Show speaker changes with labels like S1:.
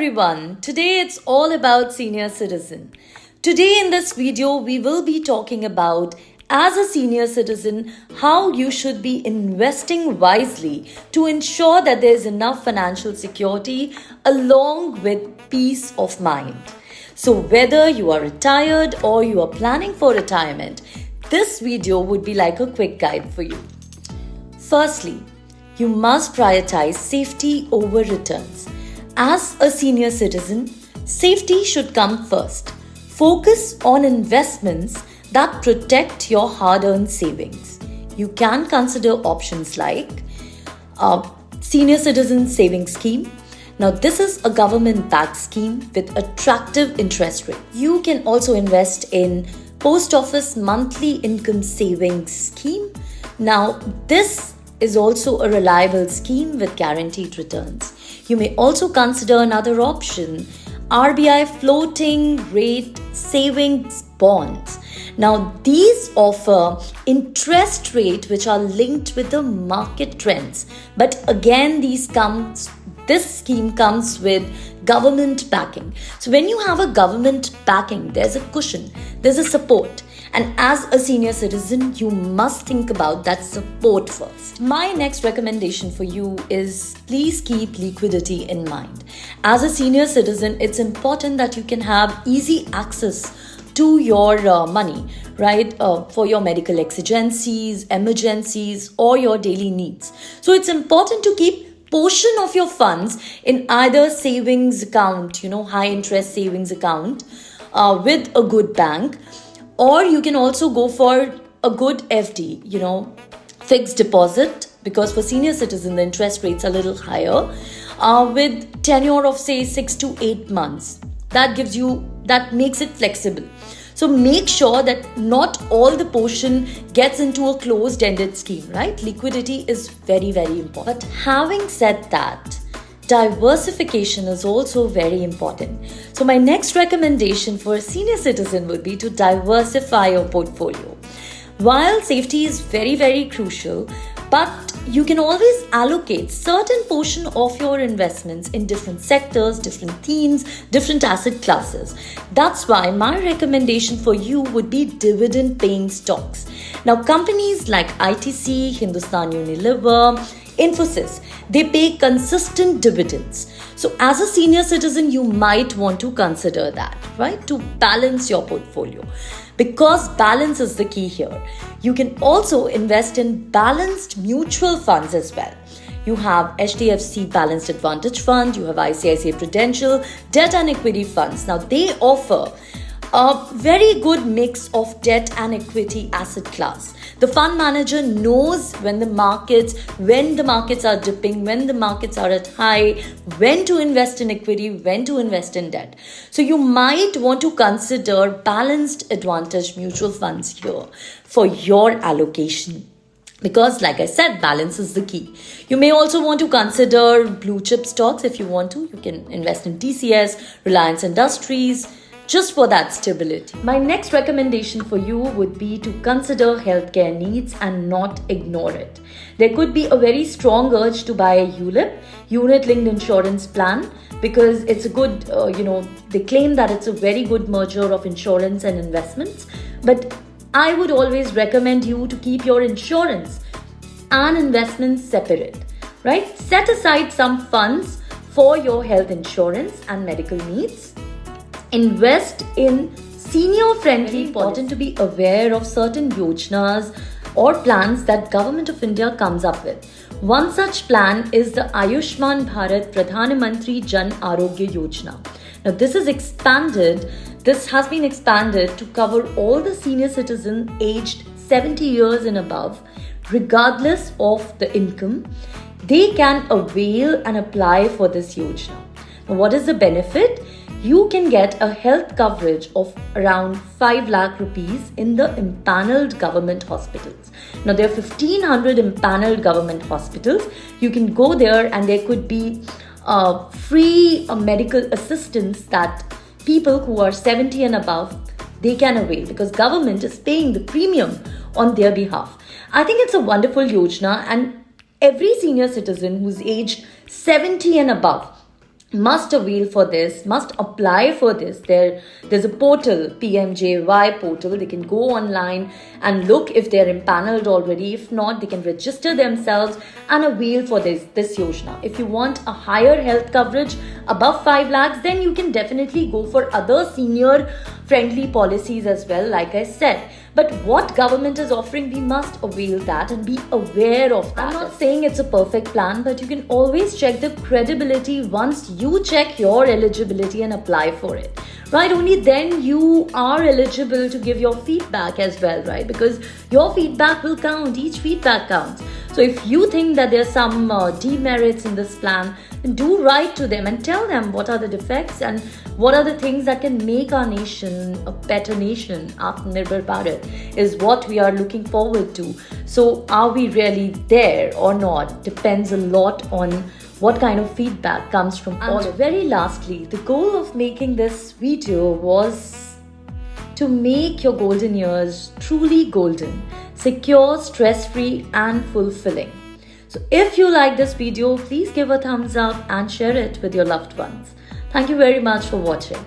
S1: everyone. Today it's all about senior citizen. Today in this video we will be talking about as a senior citizen how you should be investing wisely to ensure that there is enough financial security along with peace of mind. So whether you are retired or you are planning for retirement, this video would be like a quick guide for you. Firstly, you must prioritize safety over returns. As a senior citizen, safety should come first. Focus on investments that protect your hard-earned savings. You can consider options like Senior Citizen Savings Scheme. Now, this is a government-backed scheme with attractive interest rate. You can also invest in Post Office Monthly Income Savings Scheme. Now, this is also a reliable scheme with guaranteed returns. You may also consider another option, RBI Floating Rate Savings Bonds. Now, these offer interest rate which are linked with the market trends. But again, this scheme comes with government backing. So when you have a government backing, there's a cushion, there's a support. And as a senior citizen, you must think about that support first. My next recommendation for you is please keep liquidity in mind. As a senior citizen, it's important that you can have easy access to your money, right? For your medical exigencies, emergencies, or your daily needs. So it's important to keep portion of your funds in either savings account, high interest savings account with a good bank. Or you can also go for a good FD, fixed deposit, because for senior citizen, the interest rates are a little higher, with tenure of say 6 to 8 months. That makes it flexible. So make sure that not all the portion gets into a closed-ended scheme, right? Liquidity is very, very important. But having said that, diversification is also very important. So my next recommendation for a senior citizen would be to diversify your portfolio. While safety is very, very crucial, but you can always allocate certain portion of your investments in different sectors, different themes, different asset classes. That's why my recommendation for you would be dividend paying stocks. Now, companies like ITC, Hindustan Unilever, Infosys, they pay consistent dividends. So as a senior citizen, you might want to consider that, right? To balance your portfolio. Because balance is the key here. You can also invest in balanced mutual funds as well. You have HDFC Balanced Advantage Fund, you have ICICI Prudential, debt and equity funds. Now they offer a very good mix of debt and equity asset class. The fund manager knows when the markets are dipping, when the markets are at high, when to invest in equity, when to invest in debt. So you might want to consider balanced advantage mutual funds here for your allocation. Because like I said, balance is the key. You may also want to consider blue chip stocks if you want to. You can invest in TCS, Reliance Industries, just for that stability. My next recommendation for you would be to consider healthcare needs and not ignore it. There could be a very strong urge to buy a ULIP, Unit Linked Insurance Plan, because it's a good, they claim that it's a very good merger of insurance and investments. But I would always recommend you to keep your insurance and investments separate, right? Set aside some funds for your health insurance and medical needs. Invest in senior-friendly. Important to be aware of certain yojanas or plans that Government of India comes up with. One such plan is the Ayushman Bharat Pradhan Mantri Jan Arogya Yojana. Now this has been expanded to cover all the senior citizens aged 70 years and above, regardless of the income. They can avail and apply for this yojana. Now what is the benefit? You can get a health coverage of around 5 lakh rupees in the empaneled government hospitals. Now, there are 1,500 empaneled government hospitals. You can go there and there could be free medical assistance that people who are 70 and above, they can avail because government is paying the premium on their behalf. I think it's a wonderful yojana, and every senior citizen who's aged 70 and above, must avail for this, must apply for this. There's a portal, PMJY portal. They can go online and look if they're impaneled already. If not, they can register themselves and avail for this Yojana. If you want a higher health coverage above 5 lakhs, then you can definitely go for other senior friendly policies as well, like I said. But what government is offering, we must avail that and be aware of that. I'm not saying it's a perfect plan, but you can always check the credibility once you check your eligibility and apply for it. Right? Only then you are eligible to give your feedback as well, right? Because your feedback will count. Each feedback counts. So if you think that there's some demerits in this plan, then do write to them and tell them what are the defects and what are the things that can make our nation a better nation. Atmanirbhar Bharat is what we are looking forward to. So are we really there or not? Depends a lot on what kind of feedback comes from all. And very lastly, the goal of making this video was to make your golden years truly golden, secure, stress-free and fulfilling. So if you like this video, please give a thumbs up and share it with your loved ones. Thank you very much for watching.